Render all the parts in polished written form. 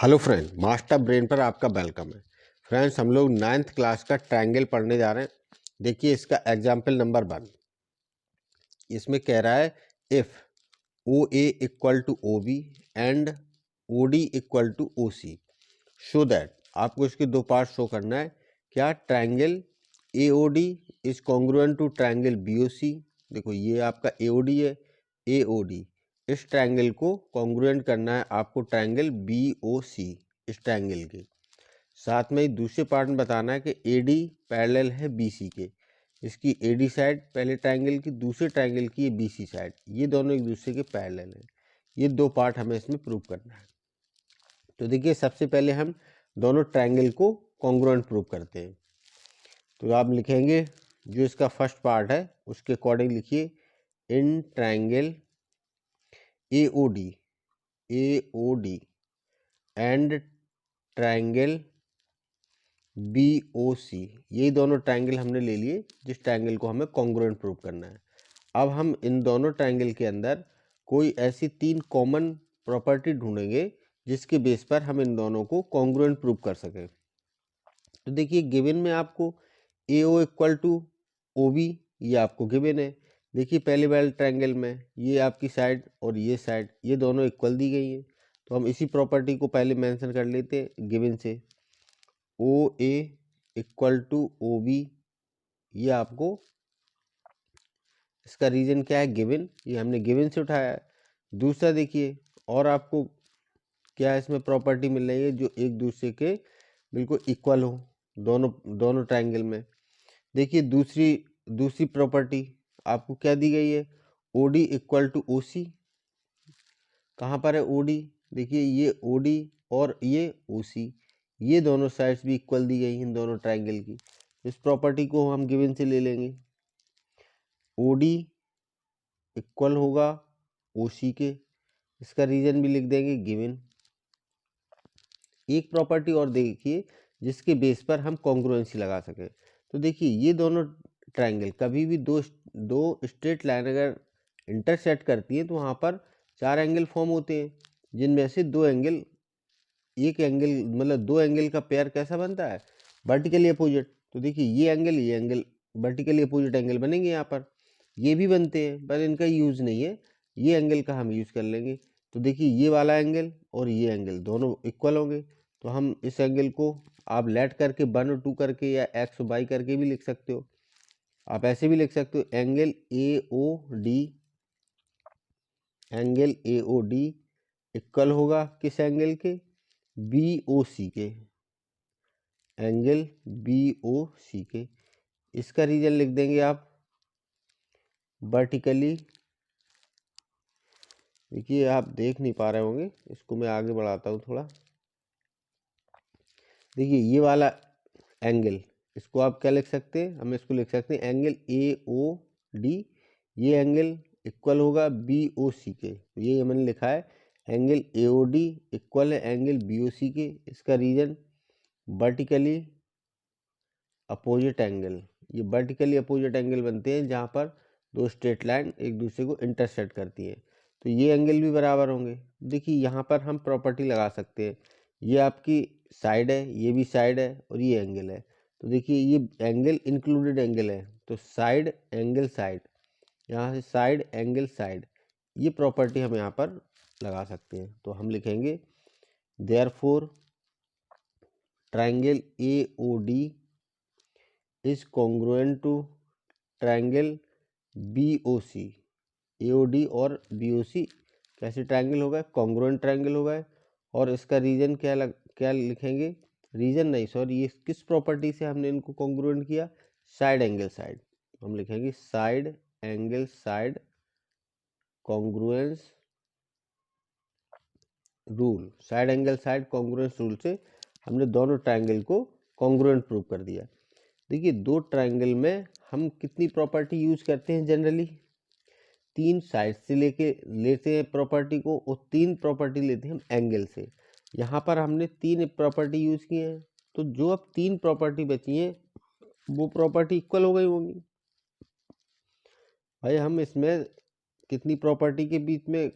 Hello friend, master brain पर आपका welcome है। फ्रेंड्स, हम लोग 9th क्लास का ट्रायंगल पढ़ने जा रहे हैं। देखिए इसका एग्जाम्पल नंबर 1। इसमें कह रहा है if O A equal to O B and O D equal to O C show that. आपको इसके दो पार्ट शो करना है। क्या triangle A O D is congruent to triangle B O C. देखो ये आपका ए ओ डी है, ए ओ डी। इस ट्रायंगल को कॉन्ग्रुएंट करना है आपको ट्रायंगल बी ओ सी, इस ट्रायंगल के साथ में ही दूसरे पार्ट में बताना है कि ए डी पैरेलल है बी सी के। इसकी ए डी साइड पहले ट्रायंगल की, दूसरे ट्रायंगल की ये बी सी साइड, ये दोनों एक दूसरे के पैरेलल हैं। ये दो पार्ट हमें इसमें प्रूव करना है। तो देखिए सबसे पहले हम दोनों ट्रायंगल को कॉन्ग्रुएंट प्रूव करते हैं। तो आप लिखेंगे जो इसका फर्स्ट पार्ट है उसके अकॉर्डिंग लिखिए, in triangle A O D and triangle B O C, ये दोनों ट्रायंगल हमने ले लिए जिस ट्रायंगल को हमें कॉन्ग्रुएंट प्रूव करना है। अब हम इन दोनों ट्रायंगल के अंदर कोई ऐसी 3 कॉमन प्रॉपर्टी ढूंढेंगे जिसके बेस पर हम इन दोनों को कॉन्ग्रुएंट प्रूव कर सकें। तो देखिए गिवन में आपको A O equal to O B, ये आपको गिवन है। देखिए पहले वाले ट्रायंगल में ये आपकी साइड और ये साइड, ये दोनों इक्वल दी गई हैं। तो हम इसी प्रॉपर्टी को पहले मेंशन कर लेते हैं गिवन से। ओ A equal to O B, ये आपको इसका रीजन क्या है, गिवन, ये हमने गिवन से उठाया है। दूसरा देखिए और आपको क्या इसमें प्रॉपर्टी मिल रही है जो एक दूसरे के बिल्कुल इक्वल हो दोनों ट्रायंगल में। देखिए दूसरी प्रॉपर्टी आपको क्या दी गई है, O D equal to O C. कहाँ पर है ओ डी, देखिए ये ओ डी और ये ओ सी, ये दोनों साइड्स भी इक्वल दी गई हैं इन दोनों ट्रायंगल की। इस प्रॉपर्टी को हम गिवन से ले लेंगे, ओ डी इक्वल होगा ओ सी के, इसका रीजन भी लिख देंगे गिवन। एक प्रॉपर्टी और देखिए जिसके बेस पर हम कॉन्ग्रुएंसी लगा सकें। तो देखिए ये दोनों ट्रायंगल कभी भी दो स्ट्रेट लाइन अगर इंटरसेक्ट करती है तो वहाँ पर 4 एंगल फॉर्म होते हैं, जिनमें से दो एंगल मतलब दो एंगल का पेयर कैसा बनता है, वर्टिकली अपोजिट। तो देखिए ये एंगल वर्टिकली अपोजिट एंगल बनेंगे यहाँ पर, ये भी बनते हैं पर इनका यूज़ नहीं है, ये एंगल का हम यूज़ कर लेंगे। तो देखिए ये वाला एंगल और ये एंगल दोनों इक्वल होंगे। तो हम इस एंगल को आप लेट करके 1 और 2 करके या एक्स और वाई करके भी लिख सकते हो। आप ऐसे भी लिख सकते हो, angle A O D equal होगा किस एंगल के, बी ओ सी के, एंगल बी ओ सी के। इसका रीजन लिख देंगे आप वर्टिकली। देखिए आप देख नहीं पा रहे होंगे, इसको मैं आगे बढ़ाता हूँ थोड़ा। देखिए ये वाला एंगल, इसको आप क्या लिख सकते हैं, हम इसको लिख सकते हैं एंगल ए ओ डी, ये एंगल इक्वल होगा बी ओ सी के। तो ये मैंने लिखा है angle A O D equal है एंगल बी ओ सी के। इसका रीजन वर्टिकली अपोजिट एंगल, ये वर्टिकली अपोजिट एंगल बनते हैं जहाँ पर दो स्ट्रेट लाइन एक दूसरे को इंटरसेक्ट करती हैं। तो ये एंगल भी बराबर होंगे। देखिए यहाँ पर हम प्रॉपर्टी लगा सकते हैं, ये आपकी साइड है, ये भी साइड है और ये एंगल है। तो देखिए ये एंगल इंक्लूडेड एंगल है, तो साइड एंगल साइड, यहाँ से साइड एंगल साइड, ये प्रॉपर्टी हम यहाँ पर लगा सकते हैं। तो हम लिखेंगे therefore triangle A O D is congruent to triangle B O C. A O D और बी ओ सी कैसे ट्रायंगल होगा, कॉन्ग्रुएंट ट्रायंगल होगा। और इसका रीजन क्या लिखेंगे, रीजन नहीं सॉरी, ये किस प्रॉपर्टी से हमने इनको कॉन्ग्रुएंट किया, साइड एंगल साइड। हम लिखेंगे side angle side congruence rule, side angle side congruence rule से हमने दोनों ट्रायंगल को कॉन्ग्रुएंट प्रूव कर दिया। देखिए दो ट्रायंगल में हम कितनी प्रॉपर्टी यूज करते हैं जनरली, 3 साइड से लेते हैं प्रॉपर्टी को और 3 प्रॉपर्टी लेते हैं हम एंगल से। यहाँ पर हमने 3 प्रॉपर्टी यूज की हैं, तो जो अब 3 प्रॉपर्टी बची हैं वो प्रॉपर्टी इक्वल हो गई होंगी। भाई हम इसमें कितनी प्रॉपर्टी के बीच में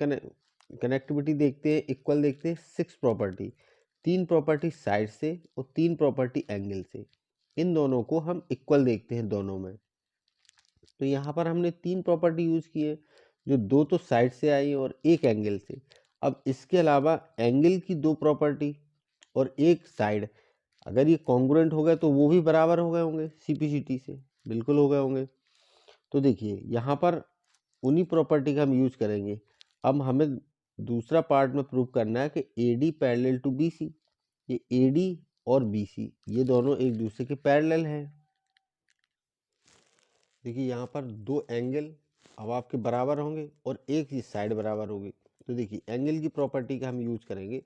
कनेक्टिविटी देखते हैं, इक्वल देखते हैं, 6 प्रॉपर्टी। 3 प्रॉपर्टी साइड से और 3 प्रॉपर्टी एंगल से, इन दोनों को हम इक्वल देखते हैं दोनों में। तो यहाँ पर हमने 3 प्रॉपर्टी यूज़ की है, जो 2 तो साइड से आई और 1 एंगल से। अब इसके अलावा एंगल की 2 प्रॉपर्टी और 1 साइड, अगर ये कॉन्ग्रुएंट हो गए तो वो भी बराबर हो गए होंगे सीपीसीटी से, बिल्कुल हो गए होंगे। तो देखिए यहाँ पर उन्हीं प्रॉपर्टी का हम यूज करेंगे। अब हमें दूसरा पार्ट में प्रूव करना है कि AD पैरेलल टू BC। ये AD और BC ये दोनों एक दूसरे के पैरेलल हैं। देखिए यहाँ पर 2 एंगल अब आपके बराबर होंगे और एक ही साइड बराबर होगी। तो देखिए एंगल की प्रॉपर्टी का हम यूज करेंगे।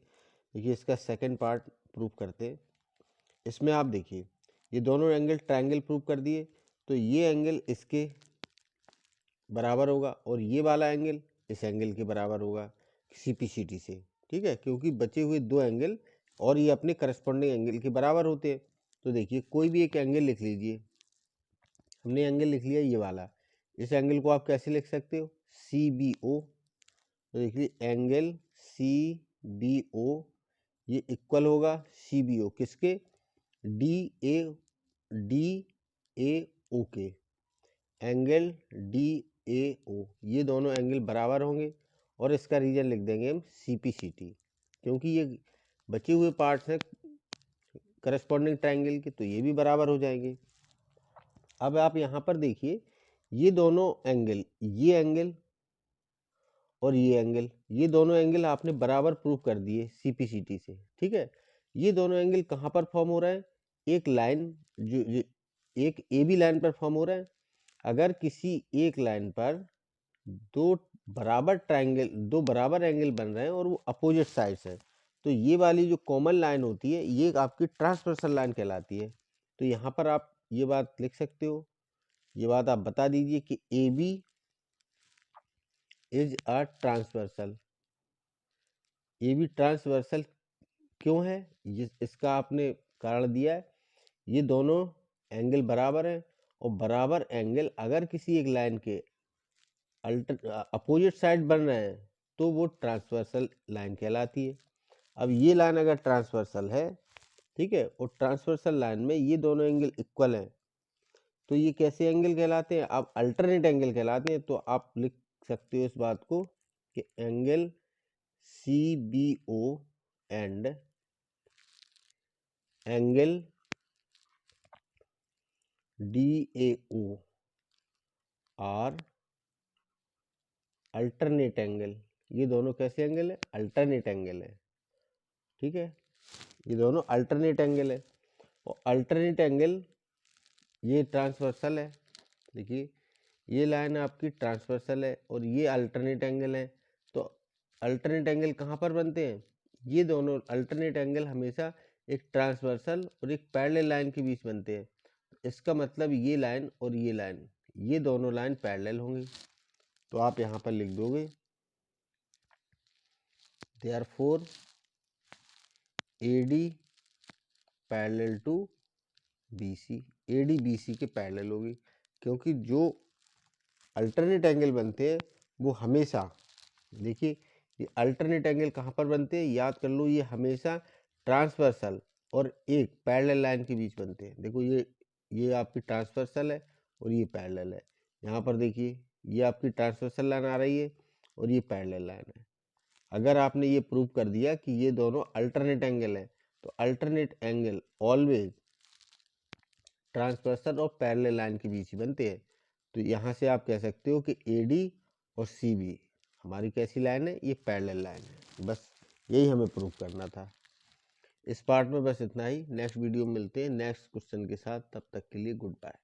देखिए इसका सेकंड पार्ट प्रूव करते हैं। इसमें आप देखिए ये दोनों एंगल ट्रायंगल प्रूव कर दिए, तो ये एंगल इसके बराबर होगा और ये वाला एंगल इस एंगल के बराबर होगा सीपीसीटी से, ठीक है, क्योंकि बचे हुए 2 एंगल और ये अपने करस्पॉन्डिंग एंगल के बराबर होते हैं। तो देखिए कोई भी एक एंगल लिख लीजिए। हमने एंगल लिख लिया ये वाला, इस एंगल को आप कैसे लिख सकते हो, CBO। तो देखिए एंगल CBO ये इक्वल होगा CBO किसके, DAO के। एंगल DAO ये दोनों एंगल बराबर होंगे और इसका रीजन लिख देंगे हम CPCT, क्योंकि ये बचे हुए पार्ट्स हैं करस्पॉन्डिंग ट्रायंगल के, तो ये भी बराबर हो जाएंगे। अब आप यहाँ पर देखिए ये दोनों एंगल, ये एंगल और ये दोनों एंगल आपने बराबर प्रूव कर दिए CPCT से, ठीक है। ये दोनों एंगल कहाँ पर फॉर्म हो रहा है, एक लाइन जो एक AB लाइन पर फॉर्म हो रहा है। अगर किसी एक लाइन पर दो बराबर एंगल बन रहे हैं और वो अपोजिट साइड्स हैं, तो ये वाली जो कॉमन लाइन होती है ये आपकी ट्रांसवर्सल लाइन कहलाती है। तो यहाँ पर आप ये बात लिख सकते हो, ये बात आप बता दीजिए कि AB is a transversal. AB transversal क्यों है, इसका आपने कारण दिया है। ये दोनों एंगल बराबर हैं और बराबर एंगल अगर किसी एक लाइन के अपोजिट साइड बन रहे हैं तो वो ट्रांसवर्सल लाइन कहलाती है। अब ये लाइन अगर ट्रांसवर्सल है, ठीक है, और ट्रांसवर्सल लाइन में ये दोनों एंगल इक्वल हैं, तो ये कैसे एंगल कहलाते हैं, आप अल्टरनेट एंगल कहलाते हैं। तो आप लिख सकते हो इस बात को कि angle CBO and angle DAO are alternate angle. ये दोनों कैसे एंगल है, अल्टरनेट एंगल है, ठीक है, ये दोनों अल्टरनेट एंगल है। और अल्टरनेट एंगल ये ट्रांसवर्सल है। देखिए ये लाइन आपकी ट्रांसवर्सल है और ये अल्टरनेट एंगल है। तो अल्टरनेट एंगल कहाँ पर बनते हैं, ये दोनों अल्टरनेट एंगल हमेशा एक ट्रांसवर्सल और एक पैरेलल लाइन के बीच बनते हैं। इसका मतलब ये लाइन और ये दोनों लाइन पैरेलल होंगी। तो आप यहाँ पर लिख दोगे therefore AD parallel to BC। AD BC के पैरेलल होगी, क्योंकि जो अल्टरनेट एंगल बनते हैं वो हमेशा, देखिए ये अल्टरनेट एंगल कहाँ पर बनते हैं, याद कर लो, ये हमेशा ट्रांसवर्सल और एक पैरेलल लाइन के बीच बनते हैं। देखो ये आपकी ट्रांसवर्सल है और ये पैरेलल है। यहाँ पर देखिए ये आपकी ट्रांसवर्सल लाइन आ रही है और ये पैरेलल लाइन है। अगर आपने ये प्रूव कर दिया कि ये दोनों अल्टरनेट एंगल है, तो अल्टरनेट एंगल ऑलवेज ट्रांसवर्सल और पैरेलल लाइन के बीच ही बनते हैं। तो यहाँ से आप कह सकते हो कि AD और CB हमारी कैसी लाइन है, ये पैरेलल लाइन है। बस यही हमें प्रूव करना था। इस पार्ट में बस इतना ही। नेक्स्ट वीडियो में मिलते हैं नेक्स्ट क्वेश्चन के साथ, तब तक के लिए गुड बाय।